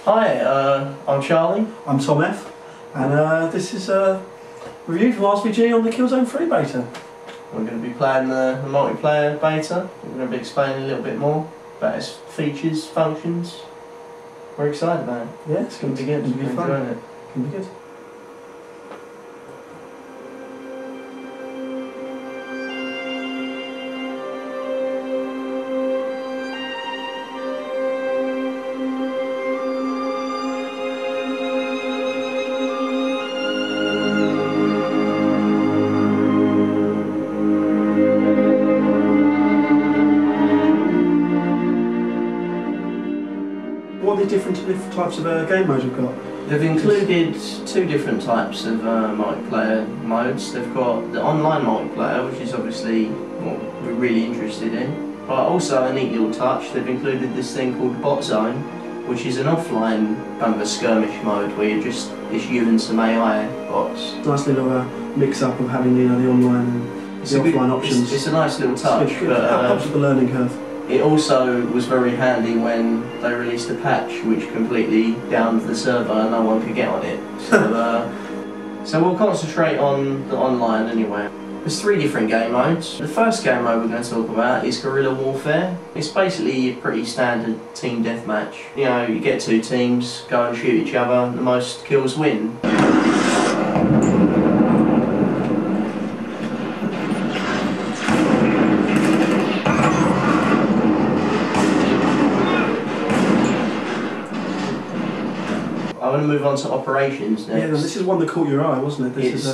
Hi, I'm Charlie. I'm Tom F, and this is a review from RSVG on the Killzone 3 beta. We're going to be playing the multiplayer beta. We're going to be explaining a little bit more about its features, functions. We're excited about it. Yeah, it's going to be good. It's going to be fun. Enjoying it. It's going to be good. What are the different types of game modes we've got? They've included two different types of multiplayer modes. They've got the online multiplayer, which is obviously what we're really interested in, but also a neat little touch. They've included this thing called Bot Zone, which is an offline kind of a skirmish mode where it's you and some AI bots. Nice little mix-up of having the online and the offline options. It's a nice little touch. It helps with the learning curve. It also was very handy when they released a patch which completely downed the server and no one could get on it. So we'll concentrate on the online anyway. There's three different game modes. The first game mode we're going to talk about is Guerilla Warfare. It's basically a pretty standard team deathmatch. You know, you get two teams, go and shoot each other, the most kills win. I want to move on to operations next. Yeah, no, this is one that caught your eye, wasn't it?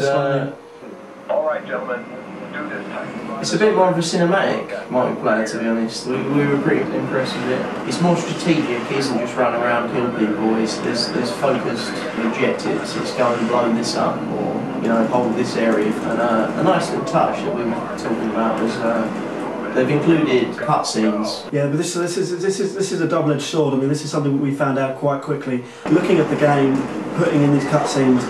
Alright gentlemen, do this time. It's a bit more of a cinematic multiplayer, to be honest. We were pretty impressed with it. It's more strategic, it isn't just run around, kill people. There's focused objectives. It's go and blow this up, or hold this area. And a nice little touch that we were talking about was they've included cutscenes. Yeah, but this is a double-edged sword. I mean, this is something we found out quite quickly. Looking at the game, putting in these cutscenes,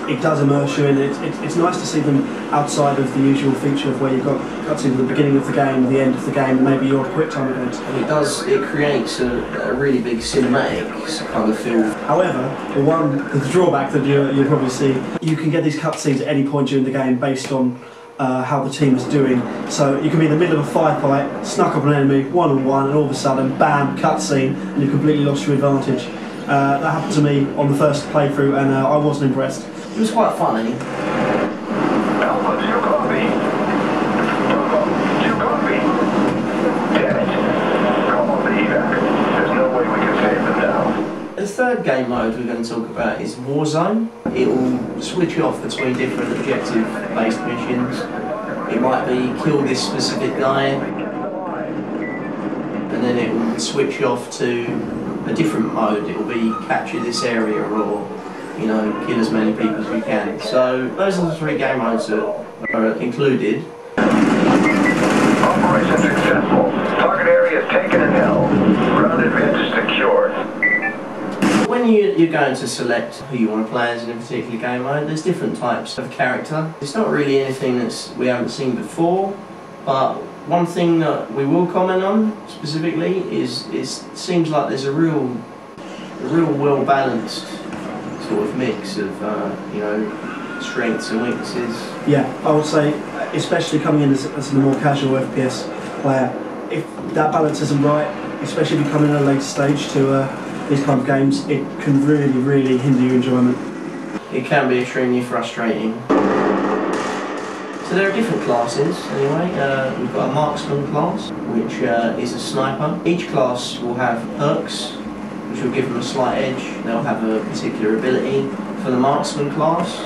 it does immerse you in it. It's nice to see them outside of the usual feature of where you've got cutscenes at the beginning of the game, the end of the game, and maybe your quick time event. And it creates a really big cinematic kind of feel. However, the drawback that you'll probably see, you can get these cutscenes at any point during the game based on how the team is doing. So you can be in the middle of a firefight, snuck up an enemy, one-on-one, and all of a sudden, bam, cutscene, and you've completely lost your advantage. That happened to me on the first playthrough, and I wasn't impressed. It was quite funny. Alpha, do you copy? Do you copy? Damn it. Call off the evac. There's no way we can save them now. The third game mode we're going to talk about is Warzone. It will switch off between different objective-based missions. It might be kill this specific guy, and then it will switch off to a different mode. It will be capture this area, or kill as many people as you can. So those are the three game modes that are included. Operation successful. Target area is taken and held. Ground advantage secured. When you're going to select who you want to play as in a particular game mode, there's different types of character. It's not really anything that we haven't seen before, but one thing that we will comment on specifically is it seems like there's a real well-balanced sort of mix of strengths and weaknesses. Yeah, I would say, especially coming in as a more casual FPS player, if that balance isn't right, especially if you come in at a later stage to these kind of games, it can really hinder your enjoyment. It can be extremely frustrating. So there are different classes anyway. We've got a marksman class, which is a sniper. Each class will have perks, which will give them a slight edge. They'll have a particular ability. For the marksman class,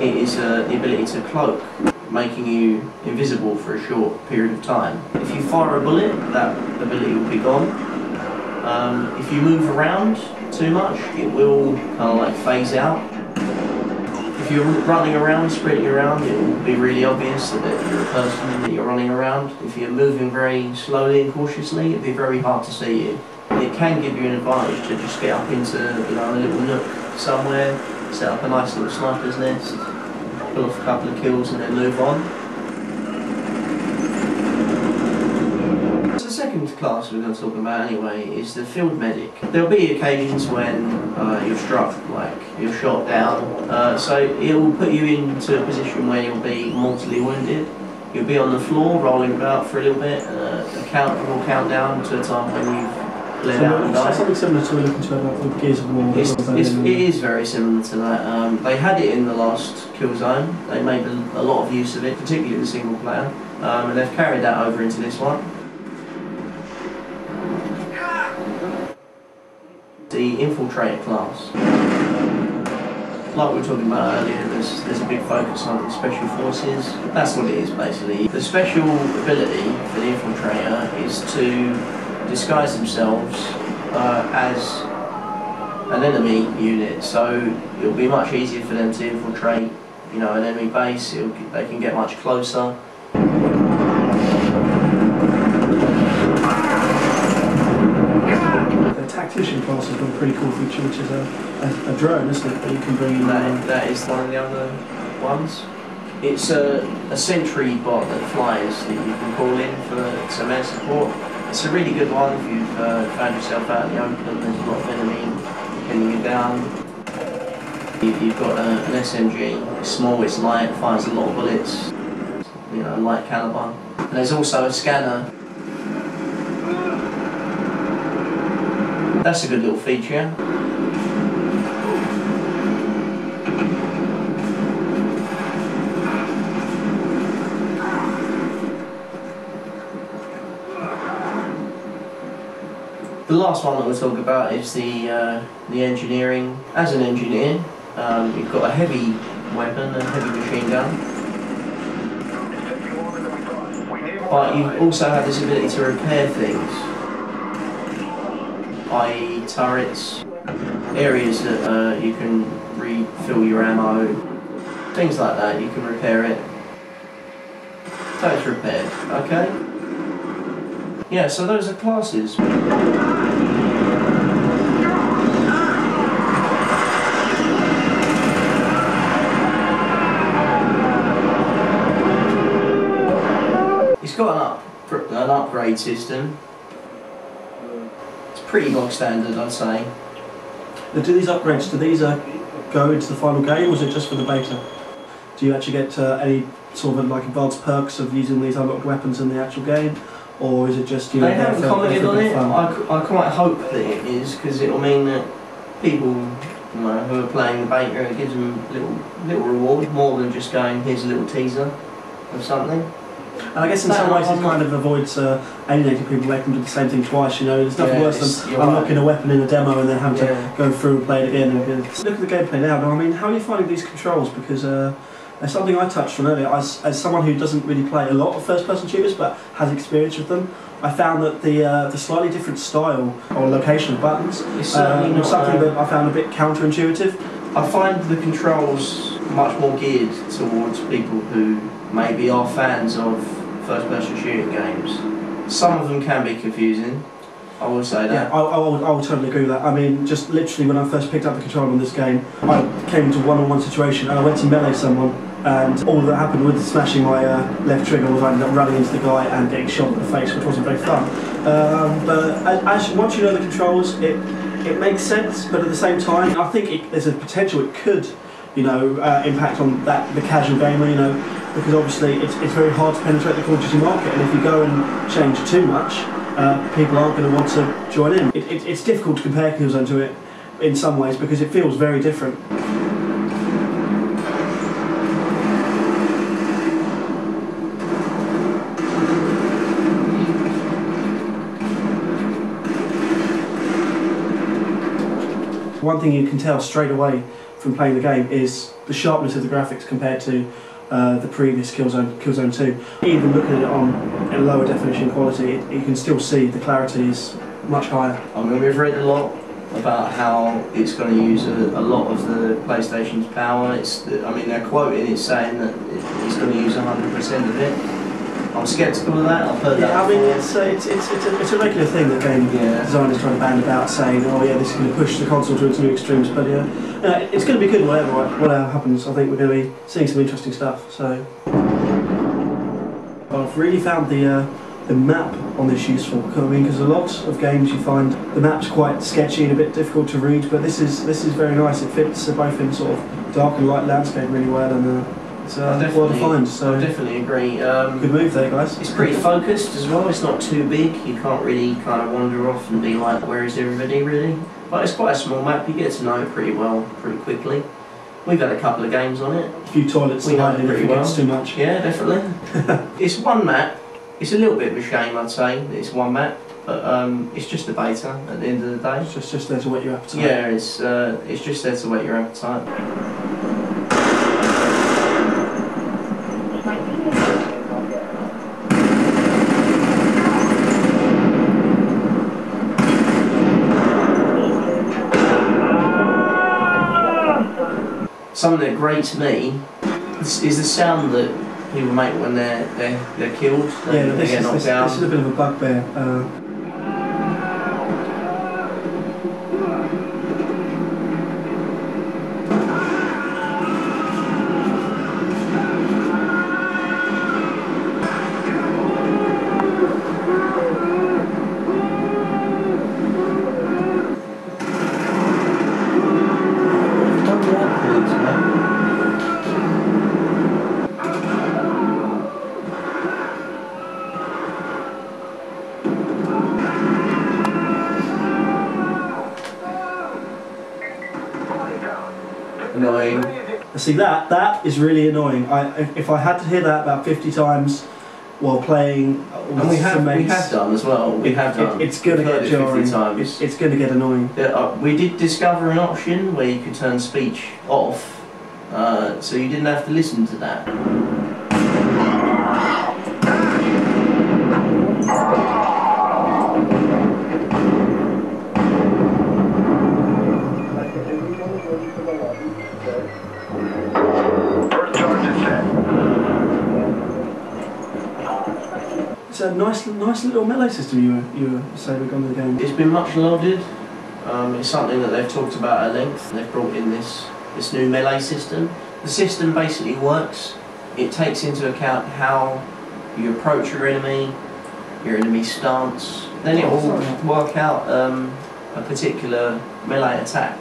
it is the ability to cloak, making you invisible for a short period of time. If you fire a bullet, that ability will be gone. If you move around too much, it will kind of like phase out. If you're running around, sprinting around, it will be really obvious that you're a person that you're running around. If you're moving very slowly and cautiously, it'll be very hard to see you. It can give you an advantage to just get up into a little nook somewhere, set up a nice little sniper's nest, pull off a couple of kills and then move on. second class we're going to talk about anyway is the field medic. There'll be occasions when you're struck, like you're shot down, so it will put you into a position where you'll be mortally wounded. You'll be on the floor rolling about for a little bit, a count will count down to a time when you've bled out and died. Something similar to we're looking to like Gears of War. It is very similar to that. They had it in the last Killzone. They made a lot of use of it, particularly the single player, and they've carried that over into this one. The infiltrator class. Like we were talking about earlier, there's a big focus on special forces. That's what it is basically. The special ability for the infiltrator is to disguise themselves as an enemy unit, so it'll be much easier for them to infiltrate, you know, an enemy base. They can get much closer. Tactician class has got a pretty cool feature, which is a drone, isn't it, that you can bring in. That is one of the other ones. It's a sentry bot that flies that you can call in for some air support. It's a really good one if you've found yourself out in the open, there's a lot of enemy pinning you down. You've got an SMG, it's small, it's light, fires a lot of bullets, you know, light caliber. And there's also a scanner. That's a good little feature. The last one that we'll talk about is the engineering. As an engineer, you've got a heavy weapon, a heavy machine gun, but you also have this ability to repair things, i.e. turrets, areas that you can refill your ammo, things like that. You can repair it. So it's repaired, okay? Yeah, so those are classes. It's got an upgrade system. It's pretty bog standard, I'd say. Now, do these upgrades, go into the final game, or is it just for the beta? Do you actually get any sort of like advanced perks of using these unlocked weapons in the actual game? Or is it just, you know, they haven't commented on it. I quite hope that it is, because it'll mean that people, you know, who are playing the beta, it gives them a little reward, more than just going, here's a little teaser of something. And I guess in some ways it kind of avoids alienating people making them do the same thing twice, you know. There's nothing worse than unlocking a weapon in a demo and then having to go through and play it again and again. Look at the gameplay now. I mean, how are you finding these controls? Because there's something I touched on earlier. As someone who doesn't really play a lot of first-person shooters but has experience with them, I found that the slightly different style or location of buttons was something that I found a bit counterintuitive. I find the controls much more geared towards people who maybe are fans of first-person shooting games. Some of them can be confusing, I will say that. Yeah, I will totally agree with that. I mean, just literally when I first picked up the controller on this game, I came into a one-on-one situation and I went to melee someone, and all that happened with smashing my left trigger was I ended up running into the guy and getting shot in the face, which wasn't very fun. But once you know the controls, it makes sense, but at the same time, I think there's a potential it could, you know, impact on the casual gamer, you know, because obviously it's very hard to penetrate the Call of Duty market, and if you go and change too much, people aren't going to want to join in. It's difficult to compare Killzone to it in some ways because it feels very different. One thing you can tell straight away from playing the game is the sharpness of the graphics compared to the previous Killzone 2. Even looking at it on a lower definition quality, you can still see the clarity is much higher. I mean, we've read a lot about how it's going to use a lot of the PlayStation's power. I mean, they're quoting it saying that it's going to use 100% of it. I'm sceptical of that. I've heard that. I mean, it's a regular thing that game designers trying to band about, saying, "Oh yeah, this is going to push the console to its new extremes." But yeah, it's going to be good whatever happens. I think we're going to be seeing some interesting stuff. So I've really found the the map on this useful. I mean, because a lot of games you find the map's quite sketchy and a bit difficult to read, but this is very nice. It fits both in sort of dark and light landscape really well, and it's well defined. So I definitely agree. Good move there, guys. It's pretty focused as well. It's not too big. You can't really kind of wander off and be like, where is everybody really? But it's quite a small map. You get to know it pretty well, pretty quickly. We've had a couple of games on it. A few toilets we know it pretty well. It's too much. Yeah, definitely. It's one map. It's a little bit of a shame, I'd say. It's one map, but it's just a beta at the end of the day. It's just there to whet your appetite. Yeah, it's just there to whet your appetite. Something that grates me is the sound that people make when they're killed. They get knocked down. This is a bit of a bugbear. Annoying. See, that is really annoying. If I had to hear that about 50 times while playing, and we have done as well. We have done. It's going to get jarring. It's going to get annoying. We did discover an option where you could turn speech off, so you didn't have to listen to that. It's a nice little melee system you were saying we've gone to the game. It's been much lauded. It's something that they've talked about at length. They've brought in this new melee system. The system basically works. It takes into account how you approach your enemy stance. Then it will work out a particular melee attack.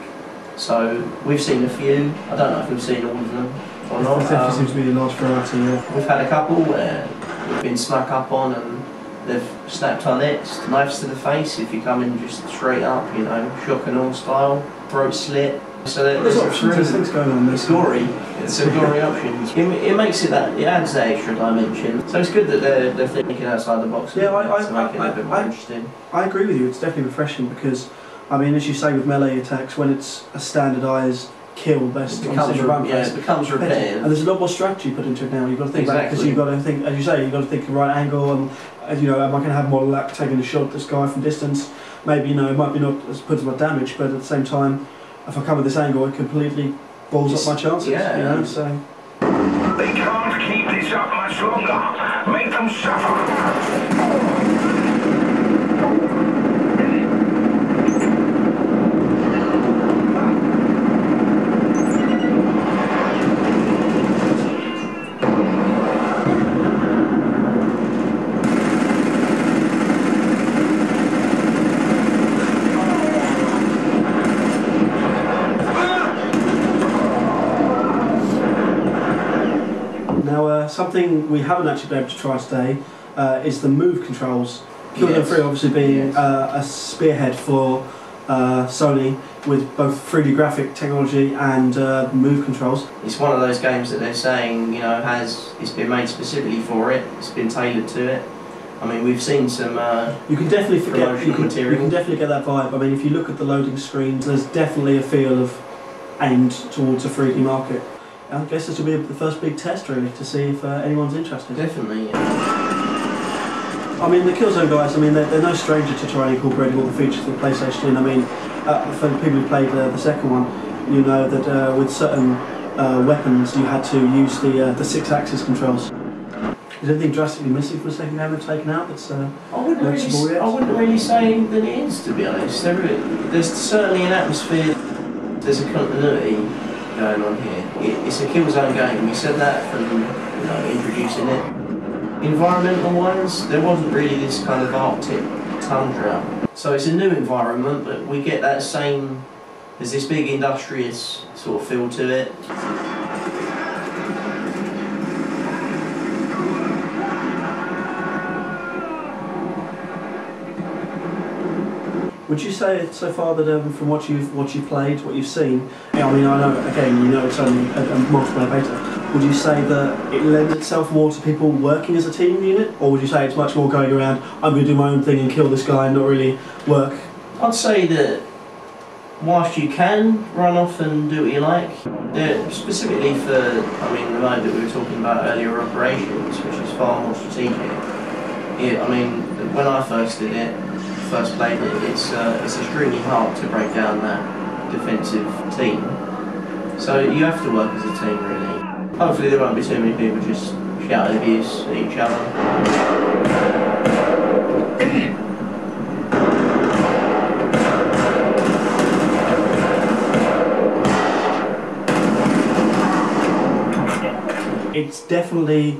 So we've seen a few. I don't know if we've seen all of them or not. There definitely seems to be a large variety. Yeah. We've had a couple where we've been snuck up on and they've snapped our necks, knives to the face if you come in just straight up, you know, shock and awe style, throat slit. So there's things going on. It's gory. It's a gory option. It makes it that, it adds that extra dimension. So it's good that they're thinking outside the box. Yeah, to make it a bit more interesting. I agree with you. It's definitely refreshing because, I mean, as you say with melee attacks, when it's a standardised kill based it becomes repetitive. And there's a lot more strategy put into it now. You've got to think about it because you've got to think, as you say, you've got to think the right angle and you know, am I going to have more luck taking a shot at this guy from distance? Maybe, you know, it might be not as put as much damage, but at the same time, if I come at this angle, it completely balls up my chances. Yeah, you know, so. They can't keep this up much longer. Make them suffer. Something we haven't actually been able to try today is the move controls. Killzone 3 obviously being a spearhead for Sony with both 3D graphic technology and move controls. It's one of those games that they're saying, you know, it's been made specifically for it. It's been tailored to it. I mean, we've seen some you can definitely material. You can definitely get that vibe. I mean, if you look at the loading screens, there's definitely a feel of aimed towards a 3D market. I guess this will be the first big test, really, to see if anyone's interested. Definitely, yeah. I mean, the Killzone guys, I mean, they're no stranger to trying to incorporate all the features of the PlayStation. I mean, for the people who played the second one, you know that with certain weapons you had to use the 6-axis controls. Is anything drastically missing from the second game they've taken out that's I wouldn't really say that it is, to be honest. There's certainly an atmosphere, there's a continuity going on here. It's a Killzone game. We said that from introducing it. Environmental ones, there wasn't really this kind of Arctic tundra. So it's a new environment, but we get that same, there's this big industrious sort of feel to it. Would you say so far that from what you've played, what you've seen, I mean, I know again, you know it's only a multiplayer beta. Would you say that it lends itself more to people working as a team unit, or would you say it's much more going around, I'm going to do my own thing and kill this guy and not really work? I'd say that whilst you can run off and do what you like, specifically for, I mean, the mode that we were talking about earlier, operations, which is far more strategic. I mean, when I first did it, first played it, it's extremely hard to break down that defensive team. So you have to work as a team, really. Hopefully there won't be too many people just shouting abuse at each other. It's definitely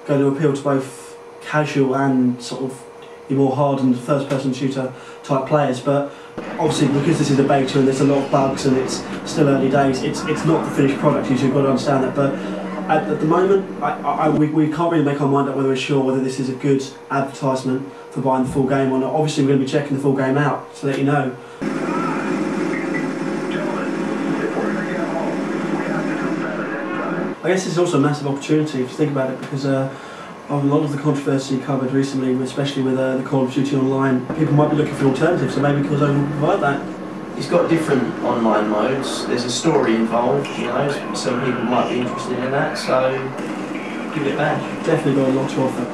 going to appeal to both casual and sort of your more hardened first-person shooter type players, but obviously because this is a beta and there's a lot of bugs and it's still early days, it's not the finished product. You've got to understand that. But at the moment, we can't really make our mind up whether we're sure whether this is a good advertisement for buying the full game or not. Obviously, we're going to be checking the full game out to let you know. I guess it's also a massive opportunity if you think about it, because a lot of the controversy covered recently, especially with the Call of Duty Online, people might be looking for alternatives, so maybe Killzone will provide that. It's got different online modes, there's a story involved, you know, some people might be interested in that, so give it a bash. Definitely got a lot to offer.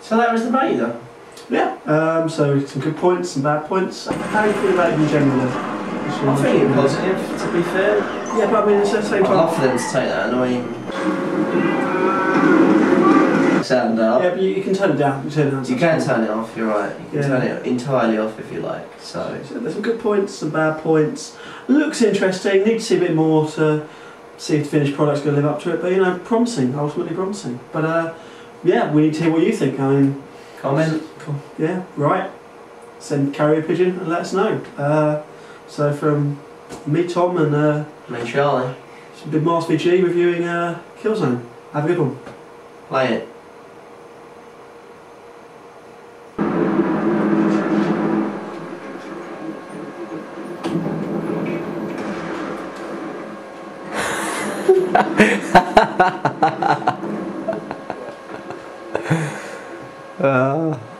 So that was the beta? Yeah, so some good points, some bad points. How do you feel about it in general then? I'm feeling positive, to be fair. Yeah, but I mean, it's at the same time. I'd love for them to take that annoying sound out. Yeah, but you can turn it down. You can turn it off, you're right. You can turn it entirely off if you like. So there's some good points, some bad points. Looks interesting, need to see a bit more to see if the finished product's going to live up to it, but you know, promising, ultimately promising. But yeah, we need to hear what you think. I mean, comment. Yeah, right. Send carrier pigeon and let us know. So from me, Tom, and me, Charlie. It's Big Mars VG reviewing Killzone. Have a good one. Play it.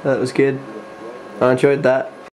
That was good. I enjoyed that.